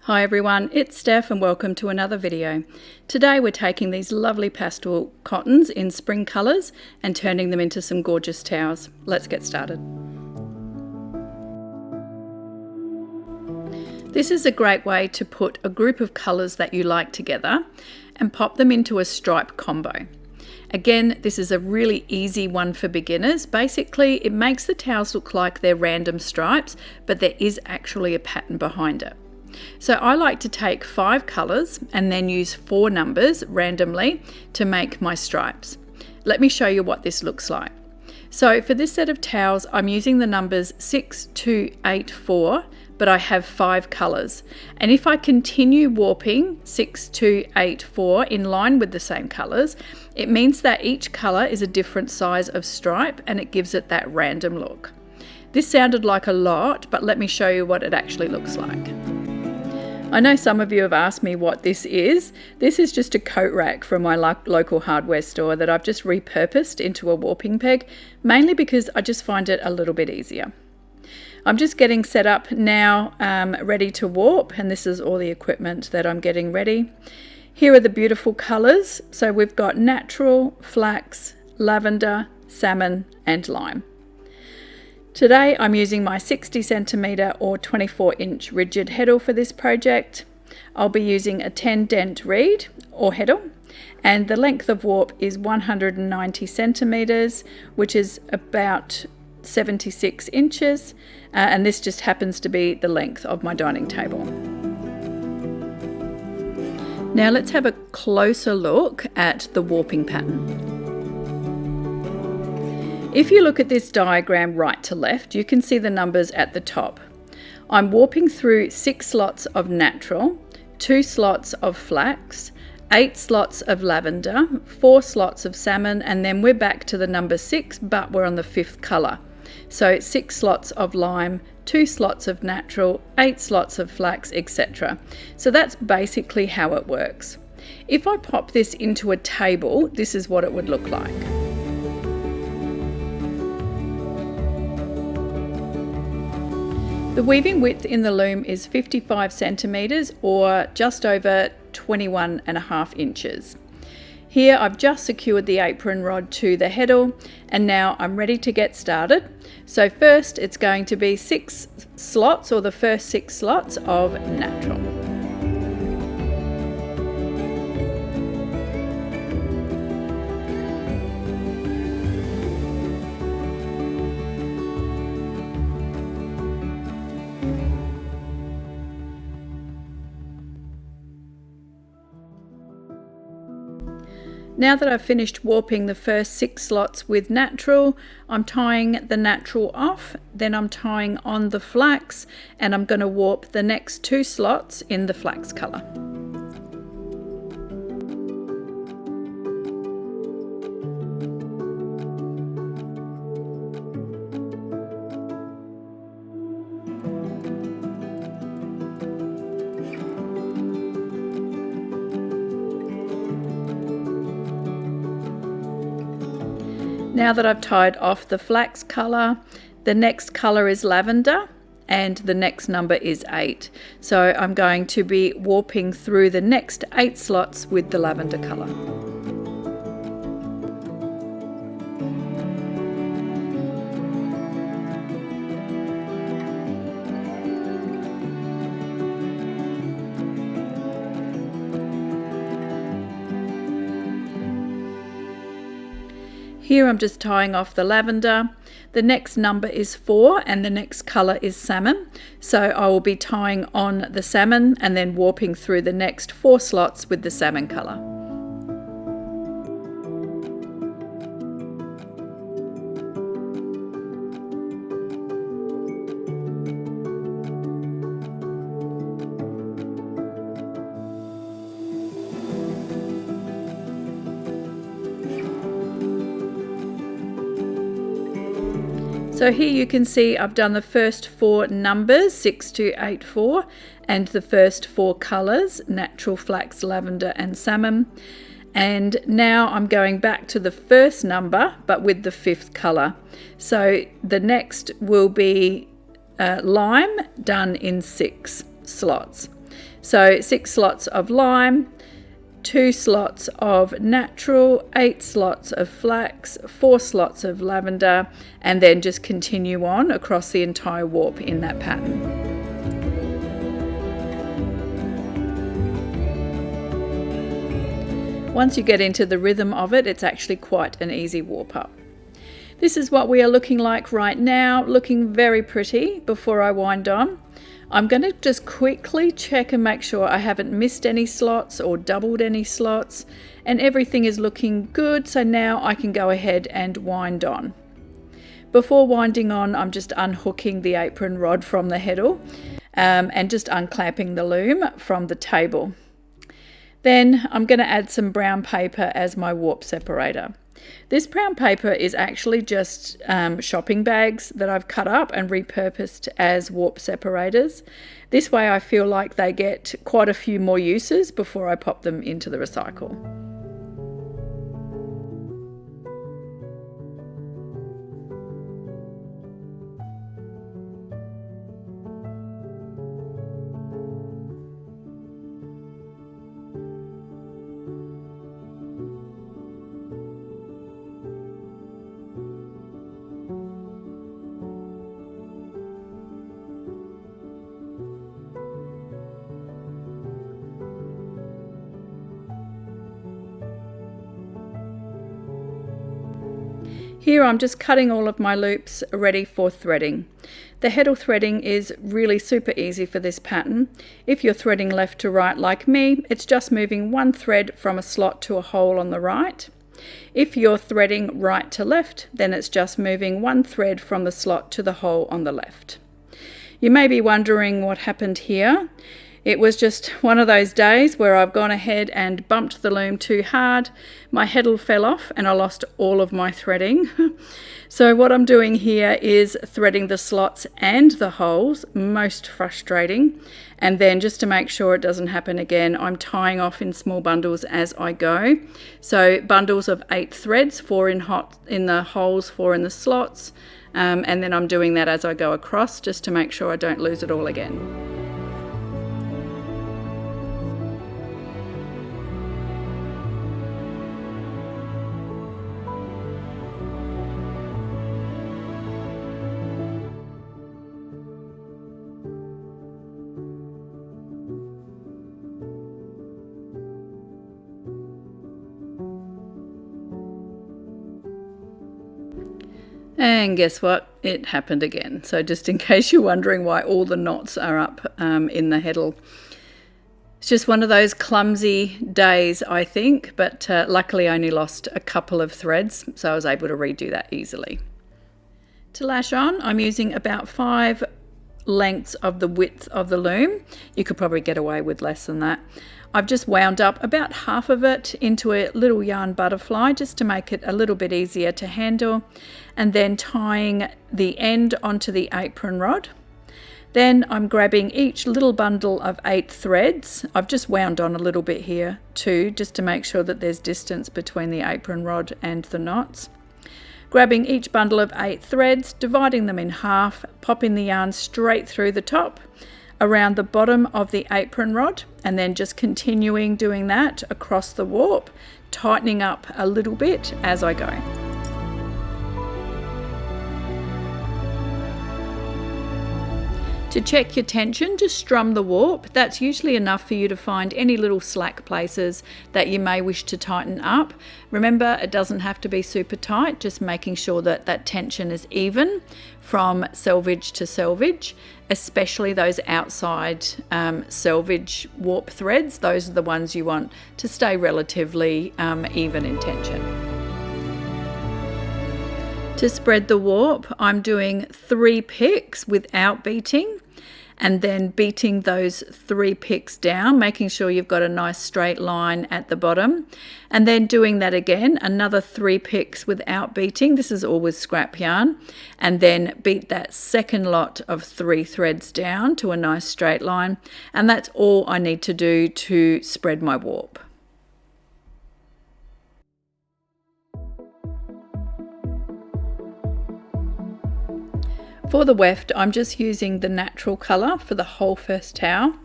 Hi everyone, it's Steph and welcome to another video. Today we're taking these lovely pastel cottons in spring colours and turning them into some gorgeous towels. Let's get started. This is a great way to put a group of colours that you like together and pop them into a stripe combo. Again, this is a really easy one for beginners. Basically, it makes the towels look like they're random stripes, but there is actually a pattern behind it. So I like to take 5 colours and then use 4 numbers randomly to make my stripes. Let me show you what this looks like. So for this set of towels, I'm using the numbers 6, 2, 8, 4, but I have 5 colours. And if I continue warping 6, 2, 8, 4 in line with the same colours, it means that each colour is a different size of stripe and it gives it that random look. This sounded like a lot, but let me show you what it actually looks like. I know some of you have asked me what this is. This is just a coat rack from my local hardware store that I've just repurposed into a warping peg, mainly because I just find it a little bit easier. I'm just getting set up now, ready to warp, and this is all the equipment that I'm getting ready. Here are the beautiful colours. So we've got natural, flax, lavender, salmon and lime. Today I'm using my 60 centimetre or 24 inch rigid Heddle for this project. I'll be using a 10 dent reed or Heddle, and the length of warp is 190 centimetres, which is about 76 inches, and this just happens to be the length of my dining table. Now let's have a closer look at the warping pattern. If you look at this diagram right to left, you can see the numbers at the top. I'm warping through 6 slots of natural, 2 slots of flax, 8 slots of lavender, 4 slots of salmon, and then we're back to the number 6, but we're on the 5th colour. So 6 slots of lime, 2 slots of natural, 8 slots of flax, etc. So that's basically how it works. If I pop this into a table, this is what it would look like. The weaving width in the loom is 55 centimetres or just over 21.5 inches. Here I've just secured the apron rod to the heddle and now I'm ready to get started. So first it's going to be 6 slots, or the first 6 slots of natural. Now that I've finished warping the first 6 slots with natural, I'm tying the natural off, then I'm tying on the flax, and I'm going to warp the next 2 slots in the flax colour. Now that I've tied off the flax colour, the next colour is lavender and the next number is 8. So I'm going to be warping through the next 8 slots with the lavender colour. Here I'm just tying off the lavender. The next number is 4 and the next colour is salmon. So I will be tying on the salmon and then warping through the next 4 slots with the salmon colour. So here you can see I've done the first 4 numbers, 6, 2, 8, 4, and the first 4 colours, natural, flax, lavender and salmon. And now I'm going back to the first number, but with the 5th colour. So the next will be lime, done in 6 slots. So 6 slots of lime, 2 slots of natural, 8 slots of flax, 4 slots of lavender, and then just continue on across the entire warp in that pattern. Once you get into the rhythm of it, it's actually quite an easy warp up. This is what we are looking like right now, looking very pretty before I wind on. I'm going to just quickly check and make sure I haven't missed any slots or doubled any slots, and everything is looking good, so now I can go ahead and wind on. Before winding on, I'm just unhooking the apron rod from the heddle and just unclamping the loom from the table. Then I'm going to add some brown paper as my warp separator. This brown paper is actually just shopping bags that I've cut up and repurposed as warp separators. This way I feel like they get quite a few more uses before I pop them into the recycle. Here I'm just cutting all of my loops ready for threading. The Heddle threading is really super easy for this pattern. If you're threading left to right like me, it's just moving one thread from a slot to a hole on the right. If you're threading right to left, then it's just moving one thread from the slot to the hole on the left. You may be wondering what happened here. It was just one of those days where I've gone ahead and bumped the loom too hard. My heddle fell off and I lost all of my threading. So what I'm doing here is threading the slots and the holes, most frustrating. And then just to make sure it doesn't happen again, I'm tying off in small bundles as I go. So bundles of 8 threads, 4 in the holes, 4 in the slots. And then I'm doing that as I go across just to make sure I don't lose it all again. And guess what? It happened again. So just in case you're wondering why all the knots are up in the heddle. It's just one of those clumsy days, I think, but luckily I only lost a couple of threads, so I was able to redo that easily. To lash on, I'm using about 5 lengths of the width of the loom. You could probably get away with less than that. I've just wound up about half of it into a little yarn butterfly just to make it a little bit easier to handle, and then tying the end onto the apron rod. Then I'm grabbing each little bundle of 8 threads. I've just wound on a little bit here too, just to make sure that there's distance between the apron rod and the knots. Grabbing each bundle of 8 threads, dividing them in half, popping the yarn straight through the top, around the bottom of the apron rod, and then just continuing doing that across the warp, tightening up a little bit as I go. To check your tension, just strum the warp. That's usually enough for you to find any little slack places that you may wish to tighten up. Remember, it doesn't have to be super tight, just making sure that that tension is even from selvage to selvage, especially those outside selvage warp threads. Those are the ones you want to stay relatively even in tension. To spread the warp, I'm doing 3 picks without beating, and then beating those 3 picks down, making sure you've got a nice straight line at the bottom, and then doing that again, another 3 picks without beating. This is always scrap yarn, and then beat that second lot of 3 threads down to a nice straight line, and that's all I need to do to spread my warp. For the weft, I'm just using the natural colour for the whole first towel.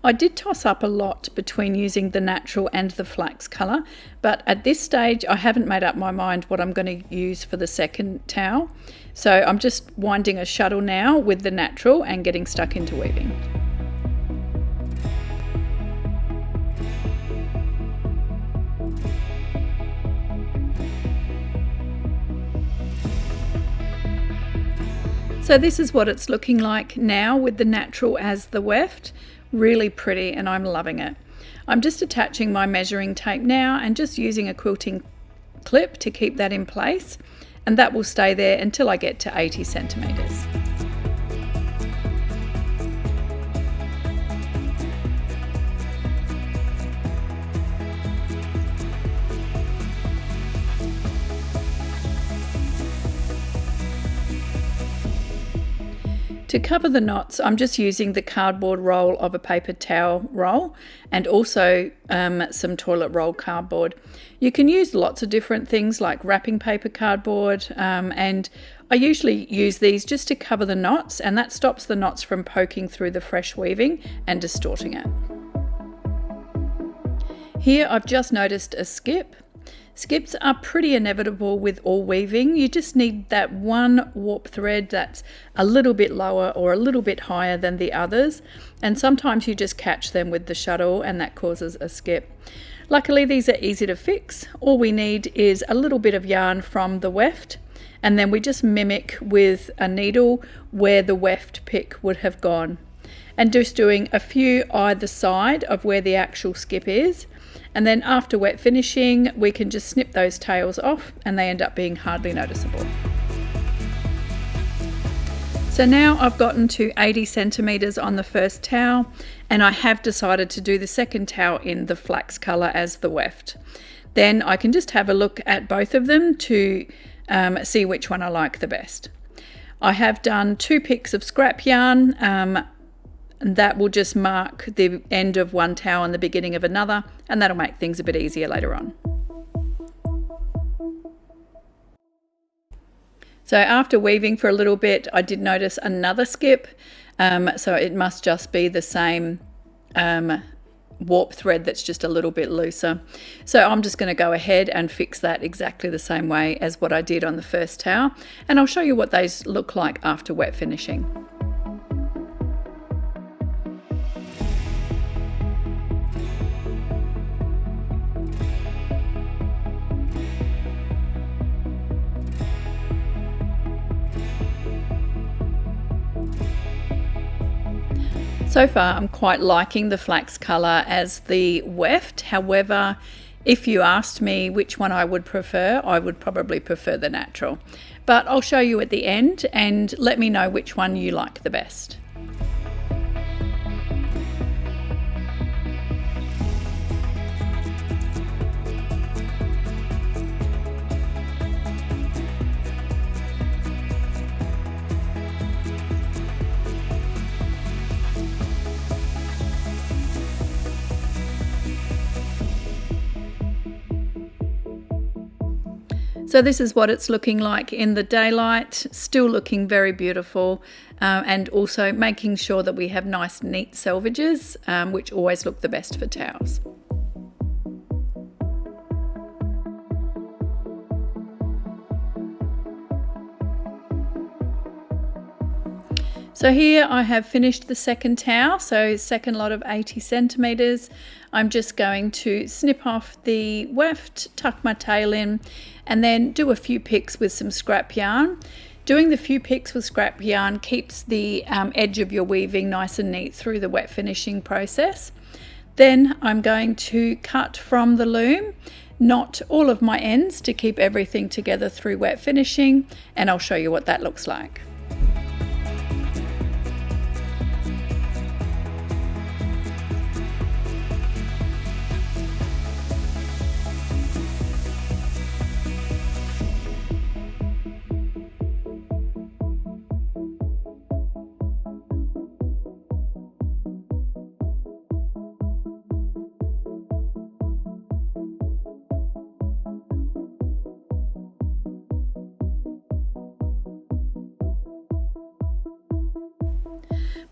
I did toss up a lot between using the natural and the flax colour, but at this stage I haven't made up my mind what I'm going to use for the second towel. So I'm just winding a shuttle now with the natural and getting stuck into weaving. So this is what it's looking like now with the natural as the weft. Really pretty, and I'm loving it. I'm just attaching my measuring tape now and just using a quilting clip to keep that in place, and that will stay there until I get to 80 centimetres. To cover the knots, I'm just using the cardboard roll of a paper towel roll and also some toilet roll cardboard. You can use lots of different things like wrapping paper cardboard, and I usually use these just to cover the knots, and that stops the knots from poking through the fresh weaving and distorting it. Here I've just noticed a skip. Skips are pretty inevitable with all weaving. You just need that one warp thread that's a little bit lower or a little bit higher than the others, and sometimes you just catch them with the shuttle and that causes a skip. Luckily these are easy to fix. All we need is a little bit of yarn from the weft, and then we just mimic with a needle where the weft pick would have gone, and just doing a few either side of where the actual skip is. And then after wet finishing, we can just snip those tails off and they end up being hardly noticeable. So now I've gotten to 80 centimetres on the first towel, and I have decided to do the second towel in the flax colour as the weft. Then I can just have a look at both of them to see which one I like the best. I have done 2 picks of scrap yarn, and that will just mark the end of one towel and the beginning of another, and that'll make things a bit easier later on. So after weaving for a little bit, I did notice another skip, so it must just be the same warp thread that's just a little bit looser. So I'm just going to go ahead and fix that exactly the same way as what I did on the first towel, and I'll show you what those look like after wet finishing. So far I'm quite liking the flax colour as the weft. However, if you asked me which one I would prefer, I would probably prefer the natural. But I'll show you at the end and let me know which one you like the best. So this is what it's looking like in the daylight, still looking very beautiful, and also making sure that we have nice neat selvages, which always look the best for towels. So here I have finished the second towel, so second lot of 80 centimetres. I'm just going to snip off the weft, tuck my tail in, and then do a few picks with some scrap yarn. Doing the few picks with scrap yarn keeps the edge of your weaving nice and neat through the wet finishing process. Then I'm going to cut from the loom, knot all of my ends to keep everything together through wet finishing, and I'll show you what that looks like.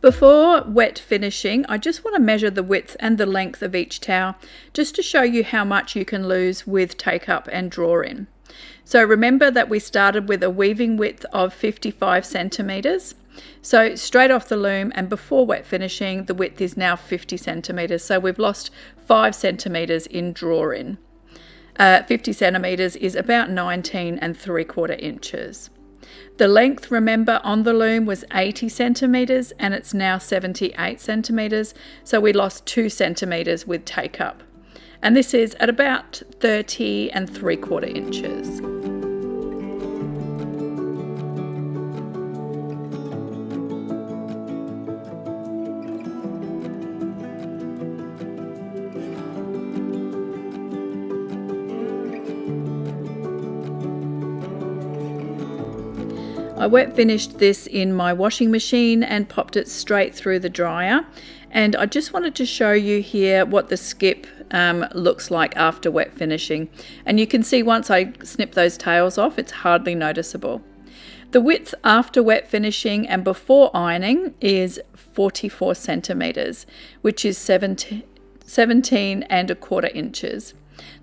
Before wet finishing, I just want to measure the width and the length of each towel just to show you how much you can lose with take up and draw in. So remember that we started with a weaving width of 55 centimeters. So straight off the loom and before wet finishing, the width is now 50 centimeters. So we've lost 5 centimeters in draw in. 50 centimeters is about 19 3/4 inches. The length, remember, on the loom was 80 centimeters and it's now 78 centimeters. So we lost 2 centimeters with take up. And this is at about 30 3/4 inches. I wet finished this in my washing machine and popped it straight through the dryer, and I just wanted to show you here what the skip looks like after wet finishing, and you can see once I snip those tails off it's hardly noticeable. The width after wet finishing and before ironing is 44 centimeters, which is 17 1/4 inches.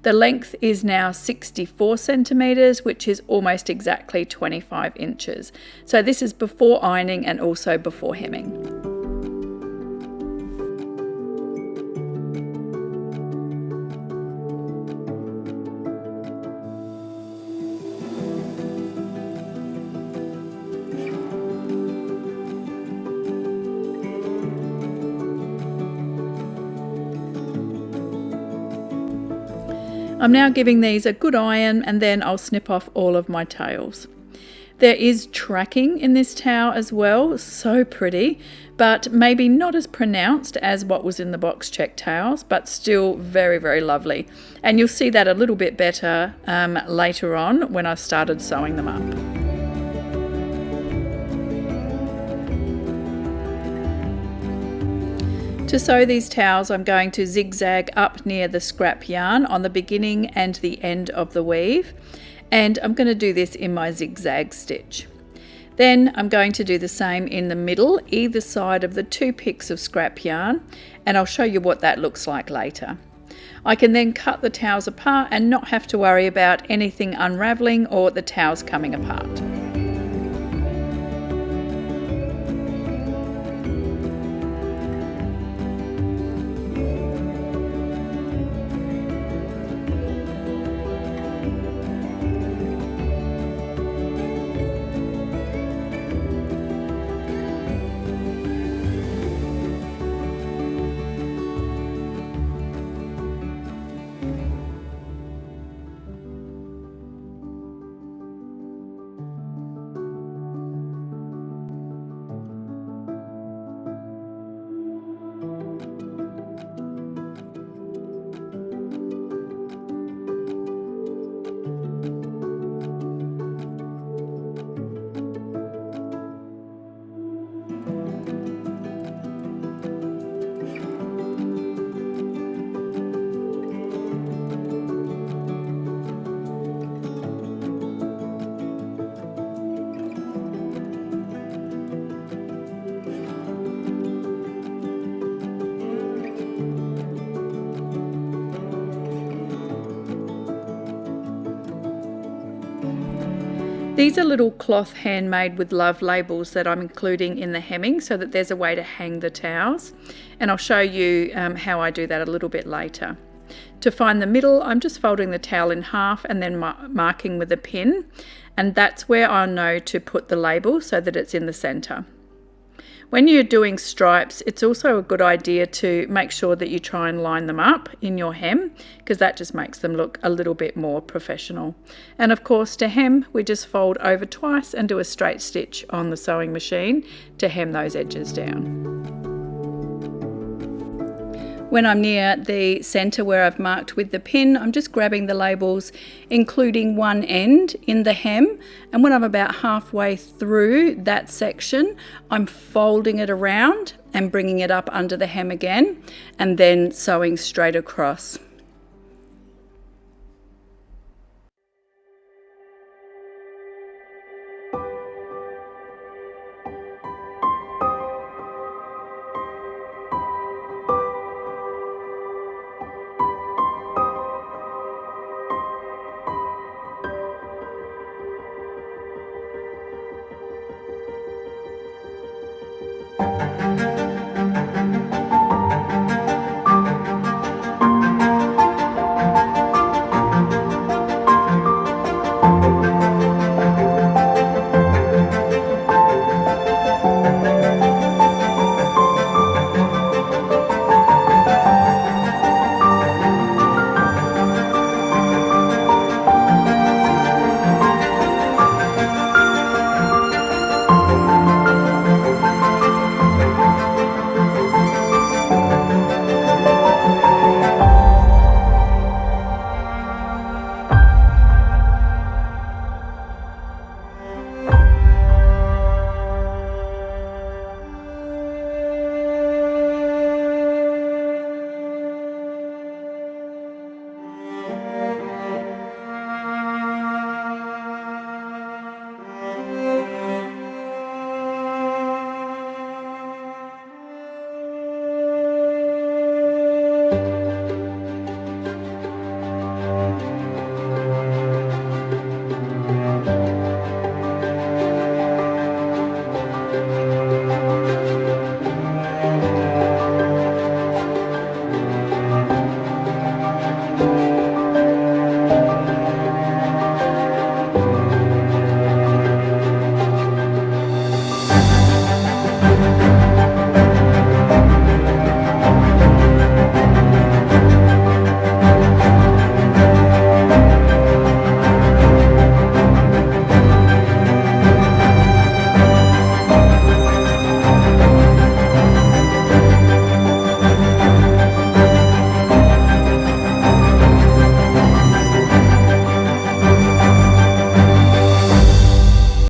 The length is now 64 centimeters, which is almost exactly 25 inches. So this is before ironing and also before hemming. I'm now giving these a good iron and then I'll snip off all of my tails. There is tracking in this towel as well, so pretty, but maybe not as pronounced as what was in the box check towels, but still very, very lovely. And you'll see that a little bit better later on when I've started sewing them up. To sew these towels, I'm going to zigzag up near the scrap yarn on the beginning and the end of the weave, and I'm going to do this in my zigzag stitch. Then I'm going to do the same in the middle, either side of the 2 picks of scrap yarn, and I'll show you what that looks like later. I can then cut the towels apart and not have to worry about anything unraveling or the towels coming apart. These are little cloth handmade with love labels that I'm including in the hemming so that there's a way to hang the towels, and I'll show you how I do that a little bit later. To find the middle, I'm just folding the towel in half and then marking with a pin, and that's where I know to put the label so that it's in the center. When you're doing stripes, it's also a good idea to make sure that you try and line them up in your hem, because that just makes them look a little bit more professional. And of course, to hem, we just fold over twice and do a straight stitch on the sewing machine to hem those edges down. When I'm near the center where I've marked with the pin, I'm just grabbing the labels, including one end in the hem, and when I'm about halfway through that section, I'm folding it around and bringing it up under the hem again, and then sewing straight across.